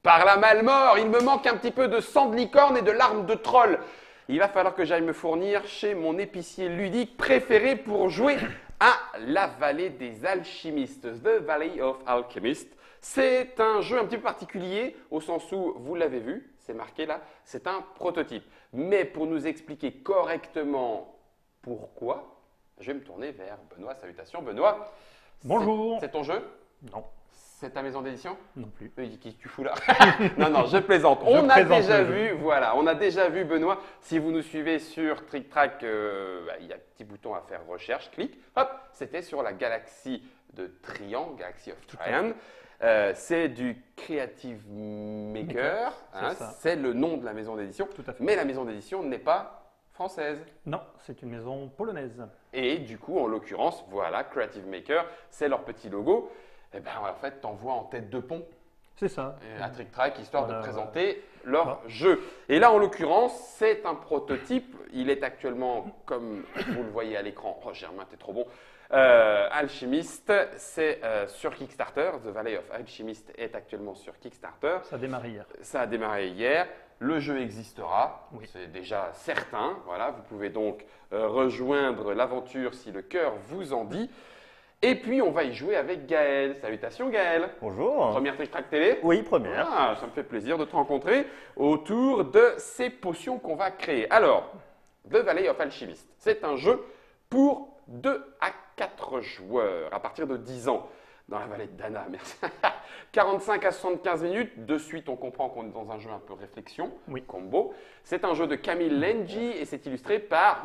Par la malmort, il me manque un petit peu de sang de licorne et de larmes de troll. Il va falloir que j'aille me fournir chez mon épicier ludique préféré pour jouer à la vallée des alchimistes, The Valley of Alchemists. C'est un jeu un petit peu particulier au sens où, vous l'avez vu, c'est marqué là, c'est un prototype. Mais pour nous expliquer correctement pourquoi, je vais me tourner vers Benoît. Salutations Benoît. Bonjour. C'est ton jeu? Non, C'est ta maison d'édition? non plus. Qu'est-ce que tu fous là? Non, je plaisante. Je On a présente déjà le jeu. vu, voilà, on a déjà vu Benoît. Si vous nous suivez sur Trick Track, il y a un petit bouton à faire recherche, clique. Hop, c'était sur la galaxie de Triangle, Galaxy of Triangle. C'est du Creative Maker, c'est hein, ça. c'est le nom de la maison d'édition. Tout à fait. Mais la maison d'édition n'est pas française. Non, c'est une maison polonaise. Et du coup, en l'occurrence, voilà, Creative Maker, c'est leur petit logo. Et ben en fait, t'envoies en tête de pont C'est ça. à Trick Track, histoire Voilà, de présenter leur Voilà. jeu. Et là, en l'occurrence, c'est un prototype. Il est actuellement, comme vous le voyez à l'écran, oh Germain, t'es trop bon, Alchemist, c'est sur Kickstarter. The Valley of Alchemist est actuellement sur Kickstarter. Ça a démarré hier. Ça a démarré hier. Le jeu existera, Oui. c'est déjà certain. Voilà, vous pouvez donc rejoindre l'aventure si le cœur vous en dit. Et puis, on va y jouer avec Gaël. Salutations Gaël. Bonjour. Première Trick Track télé. Oui, première. Ah, ça me fait plaisir de te rencontrer autour de ces potions qu'on va créer. Alors, The Valley of Alchemist, c'est un jeu pour 2 à 4 joueurs à partir de 10 ans. Dans la vallée de Dana, merci. 45 à 75 minutes. De suite, on comprend qu'on est dans un jeu un peu réflexion, Oui. combo. C'est un jeu de Camille Lengi et c'est illustré par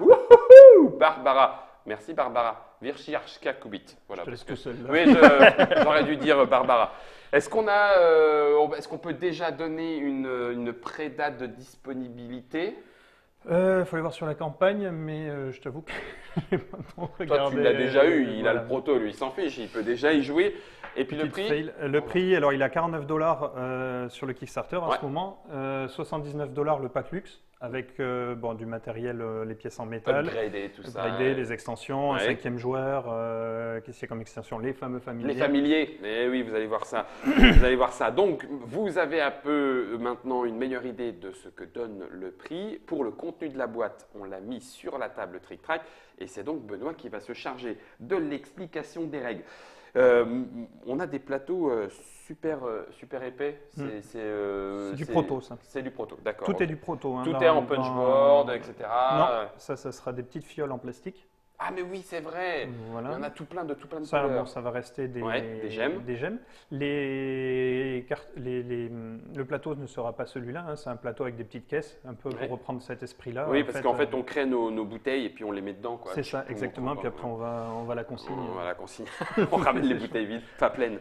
Barbara. Merci Barbara. Virchirchka Kubit. Voilà, Je te laisse parce que- tout seul. Là. Oui, j'aurais dû dire Barbara. Est-ce qu'on peut déjà donner une pré-date de disponibilité? Faut aller voir sur la campagne, mais je t'avoue que j'ai pas trop Toi, regardé. tu l'as déjà eu, il a voilà. le proto, lui, il s'en fiche, il peut déjà y jouer. Et puis le Petite prix? fail. Le prix, alors il a 49 $ sur le Kickstarter en Ouais. ce moment, 79 $ le pack luxe avec bon, du matériel, les pièces en métal, Upgrader, tout ça. upgradé, les extensions, un Ouais. 5e joueur, qu'est-ce qu'il y a comme extension? Les fameux familiers. Les familiers, mais oui, vous allez voir ça. Vous allez voir ça. Donc, vous avez un peu maintenant une meilleure idée de ce que donne le prix. Pour le contenu de la boîte, on l'a mis sur la table Trick Track et c'est donc Benoît qui va se charger de l'explication des règles. On a des plateaux super épais. C'est du proto, ça. C'est du proto, d'accord. Tout est du proto. Hein, Tout dans- est en punchboard, etc. Non, ça sera des petites fioles en plastique. Ah, mais oui, c'est vrai. Voilà. Il y en a tout plein de Ça, couleurs. bon, ça va rester des, Ouais, des gemmes. Le plateau ne sera pas celui-là, hein, c'est un plateau avec des petites caisses, un peu Ouais. pour reprendre cet esprit-là. Oui, En parce fait, qu'en fait, on crée nos bouteilles et puis on les met dedans. Quoi. c'est ça, Pour- exactement. pour- Puis après, on va la consigne. Voilà, consigne. On ramène les bouteilles vides, enfin pleines.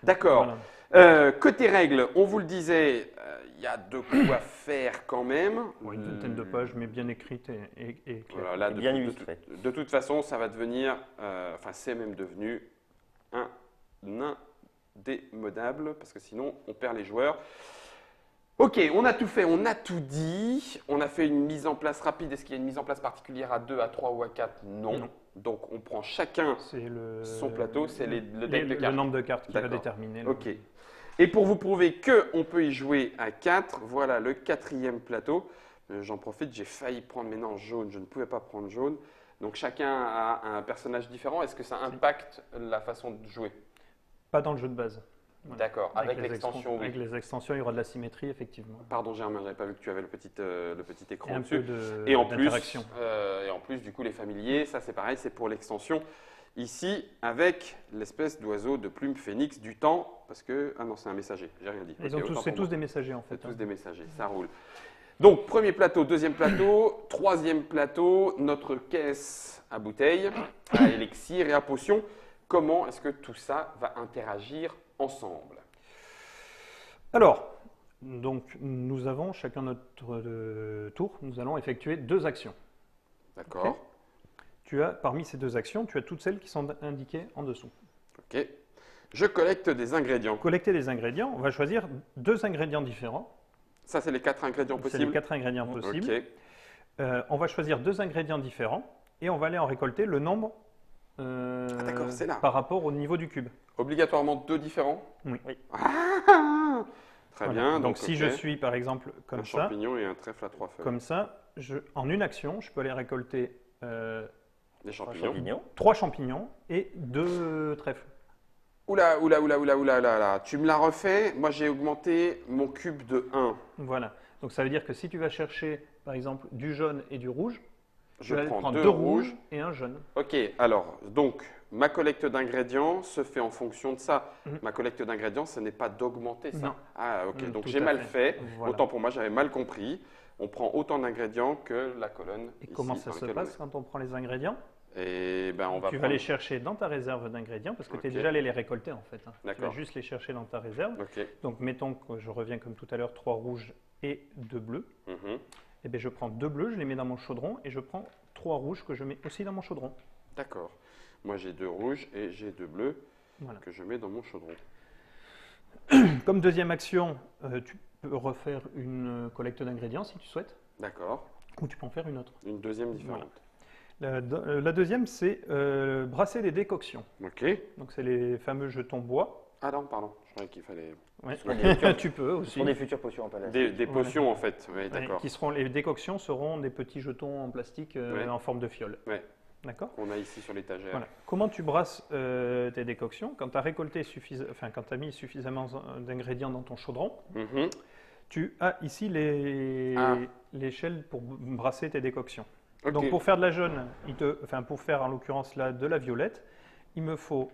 D'accord. Voilà. Côté règles, on vous le disait, il y a de quoi faire quand même. Bon, une vingtaine de pages, mais bien écrites et claires. Voilà, là, Bien illustré. de toute façon, ça va devenir, enfin c'est même devenu un indémodable, parce que sinon on perd les joueurs. Ok, on a tout fait, on a tout dit, on a fait une mise en place rapide. Est-ce qu'il y a une mise en place particulière à 2, à 3 ou à 4? Non. Non. Donc on prend chacun C'est son plateau, c'est le deck de le cartes. nombre de cartes qui va D'accord. déterminer. Ok. Et pour vous prouver qu'on peut y jouer à 4, voilà le 4e plateau. J'en profite, j'ai failli prendre maintenant jaune, je ne pouvais pas prendre jaune. Donc chacun a un personnage différent. Est-ce que ça impacte la façon de jouer? Pas dans le jeu de base. Voilà. D'accord, avec les l'extension, oui. Avec les extensions, il y aura de la symétrie, effectivement. Pardon Germain, j'avais pas vu que tu avais le petit Et écran un dessus. peu Et en plus, d'interaction. du coup, les familiers, ça c'est pareil, c'est pour l'extension. Ici, avec l'espèce d'oiseau de plume phénix du temps, parce que... Ah non, c'est un messager, j'ai rien dit. Ils Ok, ont tous, autant c'est pour tous moi. des messagers, en fait. C'est tous hein. des messagers, ça roule. Donc, premier plateau, deuxième plateau, troisième plateau, notre caisse à bouteilles, à élixir et à potions. Comment est-ce que tout ça va interagir ensemble? Alors, donc, nous avons chacun notre tour, nous allons effectuer 2 actions. D'accord, Ok. Parmi ces 2 actions, tu as toutes celles qui sont indiquées en dessous. ok. Je collecte des ingrédients. Collecter des ingrédients, on va choisir 2 ingrédients différents. Ça, c'est les 4 ingrédients C'est les possibles. 4 ingrédients possibles. Ok, On va choisir 2 ingrédients différents et on va aller en récolter le nombre d'accord, c'est là. par rapport au niveau du cube. obligatoirement 2 différents. Oui. Ah, Très Voilà. bien. Donc si ok. je suis par exemple un comme ça, champignon et un trèfle à 3 feuilles. comme ça, en une action, je peux aller récolter Des Trois champignons. champignons. 3 champignons et 2 trèfles. Oula, oula, oula, oula, oula, là, là. Tu me l'as refait. Moi, j'ai augmenté mon cube de 1. Voilà. Donc ça veut dire que si tu vas chercher par exemple du jaune et du rouge, Je tu vas prends prendre 2 2 rouges. rouges et un jaune. Ok, alors, donc, ma collecte d'ingrédients se fait en fonction de ça. Mhm. Ma collecte d'ingrédients, ce n'est pas d'augmenter ça. Non. Ah, ok, donc Tout j'ai à mal fait. Voilà. Autant pour moi, j'avais mal compris. On prend autant d'ingrédients que la colonne. Et ici, comment ça dans se laquelle passe quand on prend les ingrédients? on est. Et ben, on va Tu vas prendre. les chercher dans ta réserve d'ingrédients parce que tu es Ok. déjà allé les récolter en fait. Tu vas D'accord. juste les chercher dans ta réserve. Ok. Donc mettons que je reviens comme tout à l'heure, 3 rouges et 2 bleus. Mhm. Et bien je prends 2 bleus, je les mets dans mon chaudron et je prends 3 rouges que je mets aussi dans mon chaudron. D'accord. Moi, j'ai 2 rouges et j'ai 2 bleus Voilà. que je mets dans mon chaudron. Comme deuxième action, tu peux refaire une collecte d'ingrédients si tu souhaites, D'accord. ou tu peux en faire une autre. Une deuxième différente. La deuxième, c'est brasser des décoctions. Ok. Donc c'est les fameux jetons bois. Ah non, pardon. Je croyais qu'il fallait. Ouais. Sur des futures- Tu peux aussi. Pour des futures potions en palace. Des potions, en fait. Oui, Ouais, d'accord. les décoctions seront des petits jetons en plastique Ouais. en forme de fiole. Ouais. D'accord. Qu'on a ici sur l'étagère. Voilà. Comment tu brasses tes décoctions? Quand tu as récolté quand tu as mis suffisamment d'ingrédients dans ton chaudron, Mhm. tu as ici l'échelle pour brasser tes décoctions. Ok. Donc pour faire de la jaune, pour faire en l'occurrence là de la violette, il me faut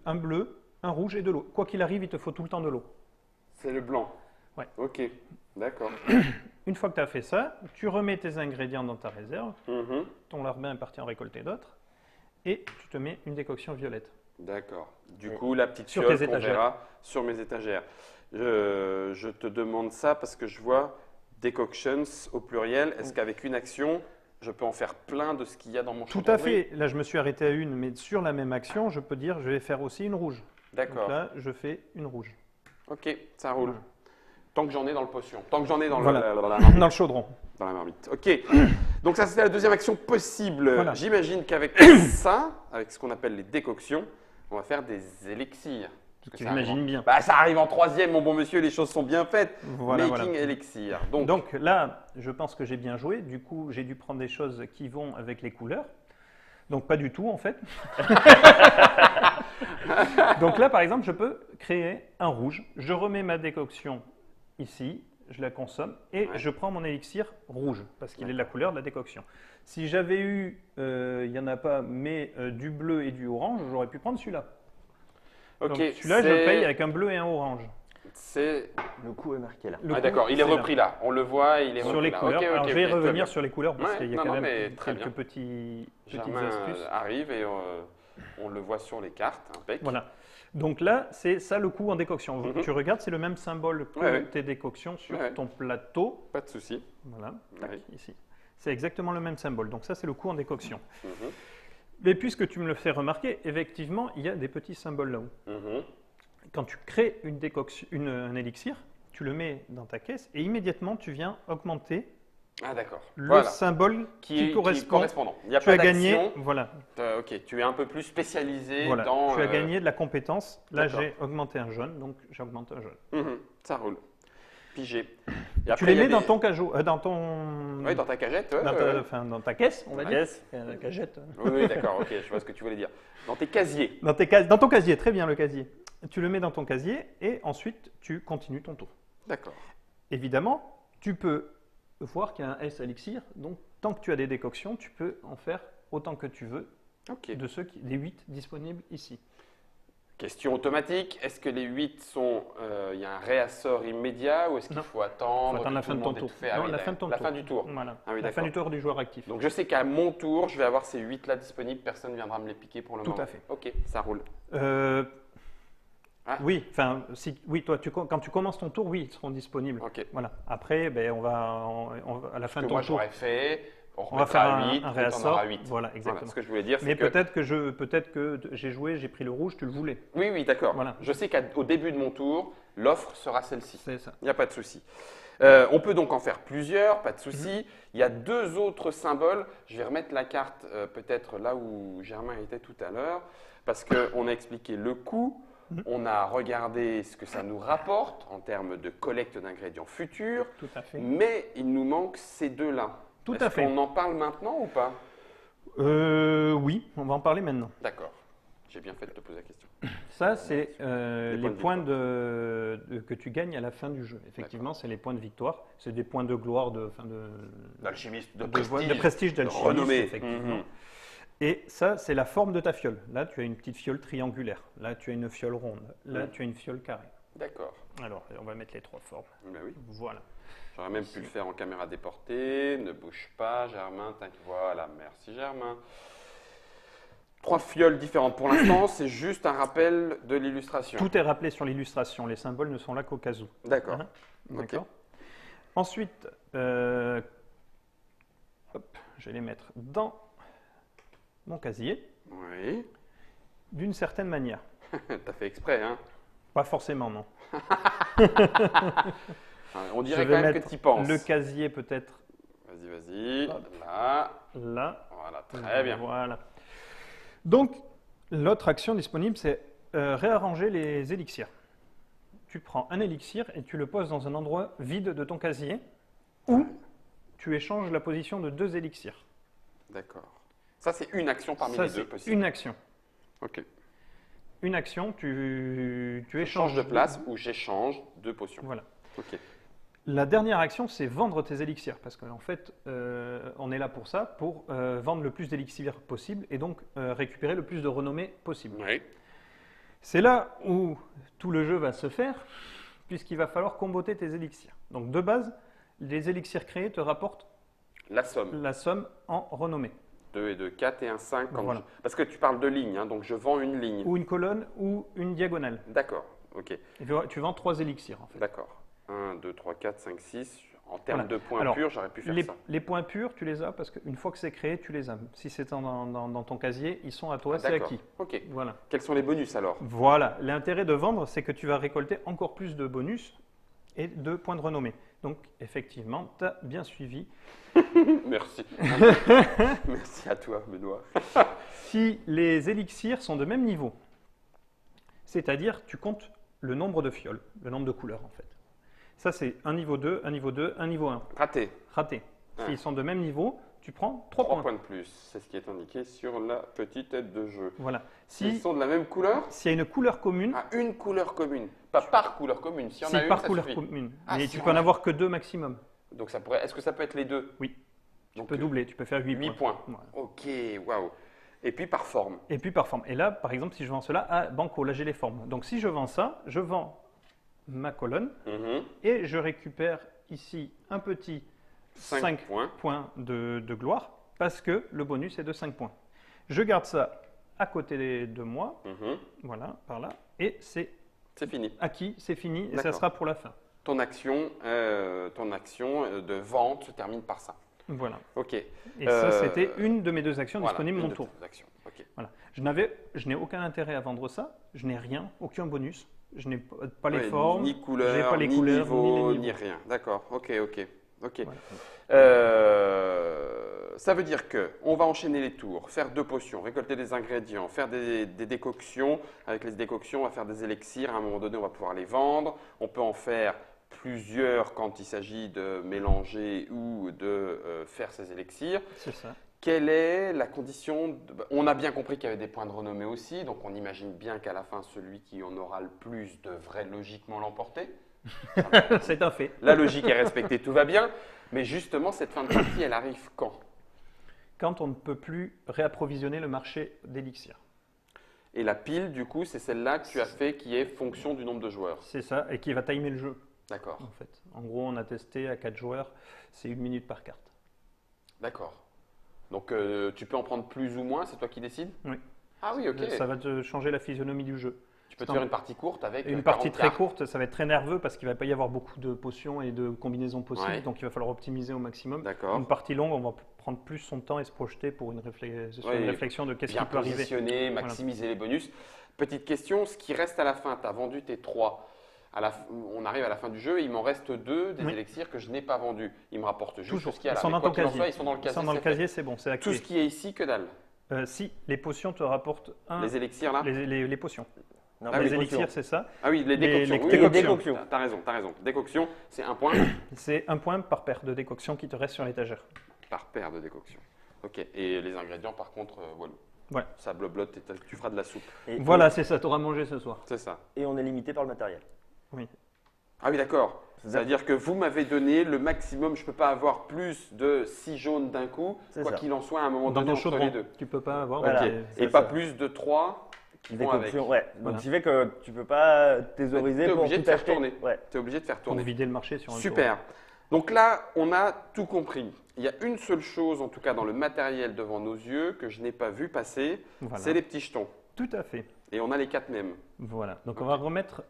un bleu, un rouge et de l'eau. Quoi qu'il arrive, il te faut tout le temps de l'eau. C'est le blanc. Ouais. Ok. D'accord. Une fois que tu as fait ça, tu remets tes ingrédients dans ta réserve, Mhm. ton larbin est parti en récolter d'autres, et tu te mets une décoction violette. D'accord. Du Et coup, la petite sur fiole tes qu'on étagères. verra sur mes étagères. Je te demande ça parce que je vois decoctions au pluriel. Est-ce qu'avec une action, je peux en faire plein de ce qu'il y a dans mon chaudron? Tout à fait. Là, je me suis arrêté à une, mais sur la même action, je peux dire, je vais faire aussi une rouge. Donc D'accord. là, je fais une rouge. Ok, ça roule. Tant que j'en ai dans le potion. Tant que j'en ai dans, Voilà. dans Dans le chaudron. la marmite. Ok. Donc ça, c'était la deuxième action possible. Voilà. J'imagine qu'avec ça, avec ce qu'on appelle les décoctions, on va faire des élixirs. Parce que Tu ça arrive imagines en- bien. Bah, ça arrive en troisième, mon bon monsieur, les choses sont bien faites. Voilà, Making voilà. élixir. Donc, Donc là, je pense que j'ai bien joué. Du coup, j'ai dû prendre des choses qui vont avec les couleurs. Donc pas du tout en fait. Donc là, par exemple, je peux créer un rouge. Je remets ma décoction ici, je la consomme et Ouais. je prends mon élixir rouge parce qu'il est de la couleur de la décoction. Si j'avais eu, il n'y en a pas, mais du bleu et du orange, j'aurais pu prendre celui-là. ok. Donc celui-là, je le paye avec un bleu et un orange. C'est. Le coup est marqué là. Le Ah, coup, d'accord, il est c'est là. repris là. On le voit, il est Sur repris les là. couleurs. Ok, ok, Alors je vais ok, tout va revenir bien. sur les couleurs parce Ouais, qu'il y a non, quand non, même mais très quelques bien. petites Germain astuces. arrive et on le voit sur les cartes. Impec. Voilà. Donc là, c'est ça le coup en décoction. Mhm. Tu regardes, c'est le même symbole que Ouais, ouais. tes décoctions sur Ouais. ton plateau. Pas de souci. Voilà, tac, Ouais. ici. C'est exactement le même symbole. Donc ça, c'est le coup en décoction. Mhm. Mais puisque tu me le fais remarquer, effectivement, il y a des petits symboles là-haut. Mhm. Quand tu crées une décoction, un élixir, tu le mets dans ta caisse et immédiatement, tu viens augmenter Ah, d'accord. le Voilà. symbole qui correspond. correspondant. Il n'y a Tu pas as gagné, d'action. voilà, Ok, tu es un peu plus spécialisé voilà. dans. Tu as gagné de la compétence. Là, d'accord. j'ai augmenté un jaune, donc j'ai augmenté un jaune. Mhm. Ça roule. Pigé. Et Tu après, les il y a mets dans des- ton cajot, dans ton, Oui, dans ta cagette. ouais, dans, ouais, ta, ouais. enfin, dans ta caisse, on va dire. Yes. La cagette. Oui, oui, d'accord, ok, je vois ce que tu voulais dire. Dans tes casiers. Dans ton casier, très bien le casier. Tu le mets dans ton casier et ensuite tu continues ton tour. D'accord. Évidemment, tu peux voir qu'il y a un S élixir, donc tant que tu as des décoctions, tu peux en faire autant que tu veux Ok. de des 8 disponibles ici. Question automatique. Est-ce que les 8 sont. Il y a un réassort immédiat ou est-ce qu'il Non. faut attendre Faut attendre que la tout fin le de ton monde ait tour. tout fait? Ah Non, oui, la fin de ton la tour. fin du tour. Voilà. Ah oui, la fin d'accord. du tour du joueur actif. Donc je sais qu'à mon tour, je vais avoir ces 8 là disponibles, personne ne viendra me les piquer pour le Tout moment. à fait. Ok, ça roule. Ah. Oui, enfin, oui, toi, quand tu commences ton tour, oui, ils seront disponibles. Ok. Voilà. Après, ben, à la fin Ce que de ton moi tour, j'aurais fait, on on va faire remettra un 8, un on réassort. réassort. 8. Voilà, exactement. Ce que je voulais dire, Mais c'est que. peut-être que j'ai joué, j'ai pris le rouge, tu le voulais. Oui, oui, d'accord. Voilà. Je sais qu'au début de mon tour, l'offre sera celle-ci. C'est ça. Il n'y a pas de souci. On peut donc en faire plusieurs, pas de souci. Il y a deux autres symboles. Je vais remettre la carte peut-être là où Germain était tout à l'heure, parce qu'on a expliqué le coup, On a regardé ce que ça nous rapporte en termes de collecte d'ingrédients futurs. Tout à fait. Mais il nous manque ces deux-là. Tout à fait. Est-ce qu'on en parle maintenant ou pas? Oui, on va en parler maintenant. D'accord. J'ai bien fait de te poser la question. Ça, c'est les points de points que tu gagnes à la fin du jeu. Effectivement, c'est les points de victoire. C'est des points de gloire, D'alchimiste, de prestige d'alchimiste, renommée. effectivement. Et ça, c'est la forme de ta fiole. Là, tu as une petite fiole triangulaire. Là, tu as une fiole ronde. Là, tu as une fiole carrée. D'accord. Alors, on va mettre les trois formes. Ben oui. Voilà. J'aurais même pu le faire en caméra déportée. Ne bouge pas, Germain. Voilà, merci Germain. 3 fioles différentes pour l'instant, c'est juste un rappel de l'illustration. Tout est rappelé sur l'illustration. Les symboles ne sont là qu'au cas où. D'accord. Hein? Ok. D'accord. Ensuite, je vais les mettre dans mon casier Oui. d'une certaine manière. T'as fait exprès, hein? Pas forcément, non. On Je dirait vais quand même que mettre tu y penses. le casier peut-être Vas-y. Hop. Là. là. Voilà, très bien. Voilà. Donc, l'autre action disponible, c'est réarranger les élixirs. Tu prends un élixir et tu le poses dans un endroit vide de ton casier ou tu échanges la position de 2 élixirs. D'accord. Ça, c'est une action parmi Ça, les deux c'est possibles. une action. Ok. Une action, tu Je échanges change de place ou j'échange 2 potions. Voilà. Ok. La dernière action, c'est vendre tes élixirs, parce qu'en fait, on est là pour ça, pour vendre le plus d'élixirs possible et donc récupérer le plus de renommée possible. Oui. C'est là où tout le jeu va se faire, puisqu'il va falloir comboter tes élixirs. Donc de base, les élixirs créés te rapportent La somme. la somme en renommée. 2 et 2, 4 et un 5. Voilà. Parce que tu parles de ligne, hein, donc je vends une ligne. Ou une colonne ou une diagonale. D'accord. Ok. Et tu vends 3 élixirs en fait. D'accord. 1, 2, 3, 4, 5, 6. En termes Voilà. de points Alors, purs, j'aurais pu faire ça. Les points purs, tu les as parce qu'une fois que c'est créé, tu les as. Si c'est dans ton casier, ils sont à toi, Ah, c'est d'accord. acquis. Ok. Voilà. Quels sont les bonus alors? Voilà. L'intérêt de vendre, c'est que tu vas récolter encore plus de bonus et de points de renommée. Donc, effectivement, tu as bien suivi. Merci. Merci à toi, Benoît. Si les élixirs sont de même niveau, c'est-à-dire tu comptes le nombre de fioles, le nombre de couleurs en fait. Ça, c'est un niveau 2, un niveau 2, un niveau 1. Raté. Raté. Ah. S'ils sont de même niveau, tu prends 3 3 points. points de plus. C'est ce qui est indiqué sur la petite aide de jeu. Voilà. S'ils sont de la même couleur, S'il y a une couleur commune, une couleur commune. Pas par couleur commune. Si on si a une, par ça couleur suffit. commune, Ah, mais si tu on peux en a- avoir que 2 maximum. Donc ça pourrait. Est-ce que ça peut être les deux? Oui. Donc, Tu peux doubler, tu peux faire 8 8 points. points. Voilà. Ok, waouh. Et puis par forme. Et puis par forme. Et là, par exemple, si je vends cela, ah, banco, là j'ai les formes. Donc si je vends ça, je vends ma colonne Mhm. et je récupère ici un petit 5 5 points. points de gloire parce que le bonus est de 5 points. Je garde ça à côté de moi, Mhm. voilà, par là, et c'est C'est fini. acquis, c'est fini, et ça D'accord. sera pour la fin. Ton action de vente se termine par ça. Voilà. Ok. Et ça, c'était une de mes 2 actions Voilà, disponibles une mon de tour. tes actions. Ok. Voilà. Je n'ai aucun intérêt à vendre ça, je n'ai rien, aucun bonus, je n'ai pas les Ouais, formes, ni j'ai couleur, pas les ni couleurs, niveau, ni les ni niveaux. rien. D'accord. Ok. Voilà. Ça veut dire que on va enchaîner les tours, faire 2 potions, récolter des ingrédients, faire des décoctions. Avec les décoctions, on va faire des élixirs. À un moment donné, on va pouvoir les vendre. On peut en faire plusieurs quand il s'agit de mélanger ou de faire ces élixirs. C'est ça. Quelle est la condition On a bien compris qu'il y avait des points de renommée aussi, donc on imagine bien qu'à la fin, celui qui en aura le plus devrait logiquement l'emporter. C'est un fait. La logique est respectée, tout va bien. Mais justement, cette fin de partie, elle arrive quand? Quand on ne peut plus réapprovisionner le marché d'élixir. Et la pile, du coup, c'est celle-là que tu as fait qui est fonction du nombre de joueurs. C'est ça, et qui va timer le jeu, D'accord, en fait. En gros, on a testé à 4 joueurs, c'est 1 minute par carte. d'accord. Donc, tu peux en prendre plus ou moins, c'est toi qui décides? Oui. Ah oui, ok. Ça va te changer la physionomie du jeu. Tu peux te faire une partie courte avec Une 40 partie très cartes. courte, ça va être très nerveux parce qu'il ne va pas y avoir beaucoup de potions et de combinaisons possibles, Ouais. donc il va falloir optimiser au maximum. D'accord. Une partie longue, on va prendre plus son temps et se projeter pour sur Ouais, une réflexion de qu'est-ce Bien qui peut arriver. positionner, maximiser les bonus. Petite question, ce qui reste à la fin, tu as vendu tes 3. On arrive à la fin du jeu et il m'en reste 2 des Oui. élixirs que je n'ai pas vendus. Ils me rapportent juste Toujours. ce qu'il y a Ils là. sont Mais dans quoi ton qu'il en casier. soit, ils sont dans le Ils casier. sont dans le c'est fait. casier, c'est bon, c'est Tout acquis. ce qui est ici, que dalle. Si, les potions te rapportent Les élixirs là les potions. Non, Ah les oui, élixirs, c'est ça. Ah oui, les décoctions. les Oui, Les oui, décoctions. T'as raison, t'as raison. Décoction, c'est un point C'est un point par paire de décoction qui te reste sur l'étagère. par paire de décoction. Ok, et les ingrédients, par contre, voilà. Ouais. Ça bloblote et tu feras de la soupe. Et, Voilà, c'est ça, tu auras mangé ce soir. C'est ça. Et on est limité par le matériel. Oui. Ah oui, d'accord. C'est-à-dire que vous m'avez donné le maximum, je ne peux pas avoir plus de 6 jaunes d'un coup, C'est quoi ça. qu'il en soit à un moment Dans donné ton entre les chaudron, deux. tu peux pas avoir. Voilà. Ok. c'est Et pas ça. plus de 3 qui vont avec. Décoction, ouais. Donc, Voilà. ce qui fait que tu peux pas thésauriser T'es pour obligé tout de faire acheter. tourner. Ouais. Tu es obligé de faire Pour tourner. vider le marché sur un Super. Donc là, on a tout compris. Il y a une seule chose, en tout cas dans le matériel devant nos yeux, que je n'ai pas vu passer, Voilà. c'est les petits jetons. Tout à fait. Et on a les 4 mêmes. Voilà. Donc Ok. on va remettre.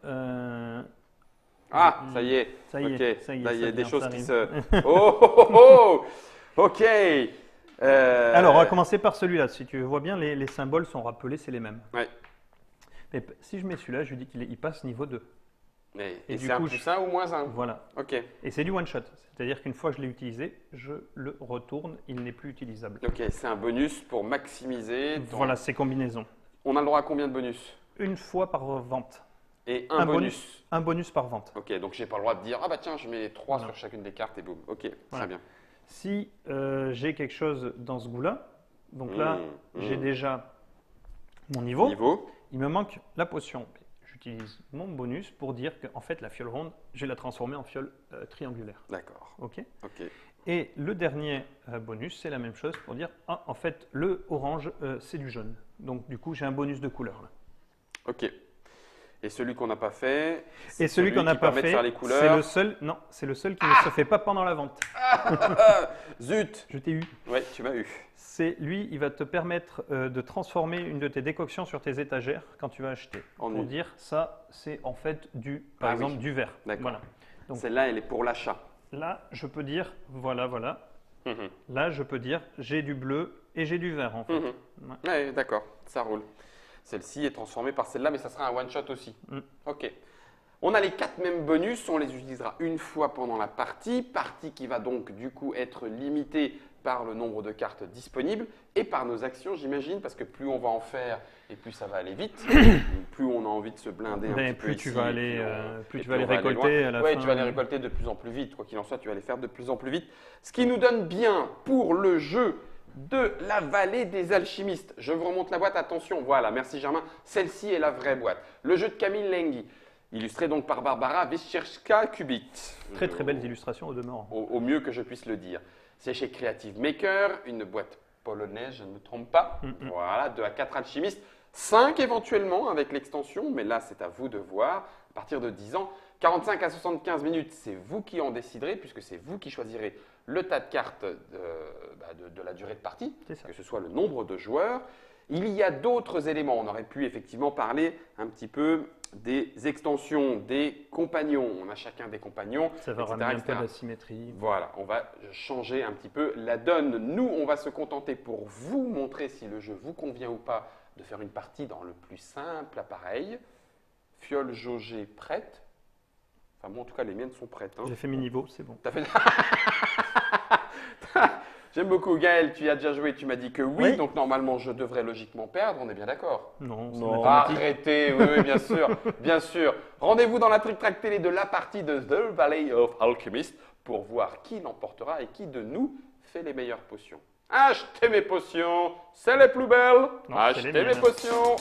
Ah, ça y est. Ça y est, Ok. ça y est, Là, il y a ça des vient, choses ça qui arrive. se. Oh, oh, oh, oh. Ok. Alors, on va commencer par celui-là. Si tu vois bien, les symboles sont rappelés, c'est les mêmes. Ouais. Mais si je mets celui-là, je lui dis qu'il passe niveau 2. Et du c'est un coup, plus 1 ou moins 1? Voilà. Ok. Et c'est du one-shot. C'est-à-dire qu'une fois que je l'ai utilisé, je le retourne, il n'est plus utilisable. Ok, c'est un bonus pour maximiser. Voilà, ces combinaisons. On a le droit à combien de bonus? Une fois par vente. Et un bonus. Un bonus par vente. Ok, donc j'ai pas le droit de dire ah bah tiens, je mets 3 Non. sur chacune des cartes et boum. Ok, Voilà. très bien. Si j'ai quelque chose dans ce goût-là, donc là, j'ai déjà mon niveau. Il me manque la potion. J'utilise mon bonus pour dire que en fait, la fiole ronde, je vais la transformer en fiole triangulaire. D'accord. Ok. Ok. Et le dernier bonus, c'est la même chose pour dire ah, en fait, le orange, c'est du jaune. Donc du coup, j'ai un bonus de couleur là. Ok. Et celui qu'on n'a pas fait. Et celui qu'on n'a qui pas permet de fait, faire les couleurs. c'est le seul. Non, c'est le seul qui ne se fait pas pendant la vente. Zut. Je t'ai eu. Ouais, tu m'as eu. C'est lui, il va te permettre de transformer une de tes décoctions sur tes étagères quand tu vas acheter. En Pour une. dire ça, c'est en fait par Ah exemple oui. du verre. D'accord. Voilà. Donc- Celle-là, elle est pour l'achat. Là, je peux dire voilà. Mhm. Là, je peux dire j'ai du bleu et j'ai du vert en fait. Mhm. Ouais. Ouais, d'accord, ça roule. Celle-ci est transformée par celle-là, mais ça sera un one-shot aussi. Mm. Ok. On a les 4 mêmes bonus, on les utilisera une fois pendant la partie qui va donc du coup être limitée par le nombre de cartes disponibles et par nos actions, j'imagine, parce que plus on va en faire et plus ça va aller vite, plus on a envie de se blinder un Ben, petit peu plus tu ici, vas et aller, on- plus et tu vas les on va aller récolter loin. à la Ouais, fin. tu vas les récolter de plus en plus vite, quoi qu'il en soit, tu vas les faire de plus en plus vite. Ce qui nous donne bien pour le jeu de la vallée des alchimistes. Je vous remonte la boîte, attention, voilà, merci Germain, celle-ci est la vraie boîte. Le jeu de Camille Lenghi, illustré donc par Barbara Wyszczerska-Kubit. Très très belles illustrations au demeurant. Au mieux que je puisse le dire. C'est chez Creative Maker, une boîte polonaise, je ne me trompe pas. Voilà, 2 à 4 alchimistes, 5 éventuellement avec l'extension, mais là c'est à vous de voir. À partir de 10 ans, 45 à 75 minutes, c'est vous qui en déciderez, puisque c'est vous qui choisirez le tas de cartes de la durée de partie, C'est ça. que ce soit le nombre de joueurs. Il y a d'autres éléments. On aurait pu effectivement parler un petit peu des extensions, des compagnons. On a chacun des compagnons, Ça va etc., ramener un peu etc. d'asymétrie. Voilà, on va changer un petit peu la donne. Nous, on va se contenter pour vous montrer si le jeu vous convient ou pas de faire une partie dans le plus simple appareil. Fiole jaugée prête. Enfin, moi, en tout cas, les miennes sont prêtes. Hein. J'ai fait mes niveaux, c'est bon. T'as fait... J'aime beaucoup. Gaël, tu y as déjà joué, tu m'as dit que oui, Oui. donc normalement, je devrais logiquement perdre, on est bien d'accord? Non, c'est Non. mathématique. Arrêtez, oui, oui, bien sûr, bien sûr. Rendez-vous dans la Trick Track télé de la partie de The Valley of Alchemist pour voir qui l'emportera et qui de nous fait les meilleures potions. Achetez mes potions, c'est les plus belles. Non, c'est les Achetez mes miennes. potions.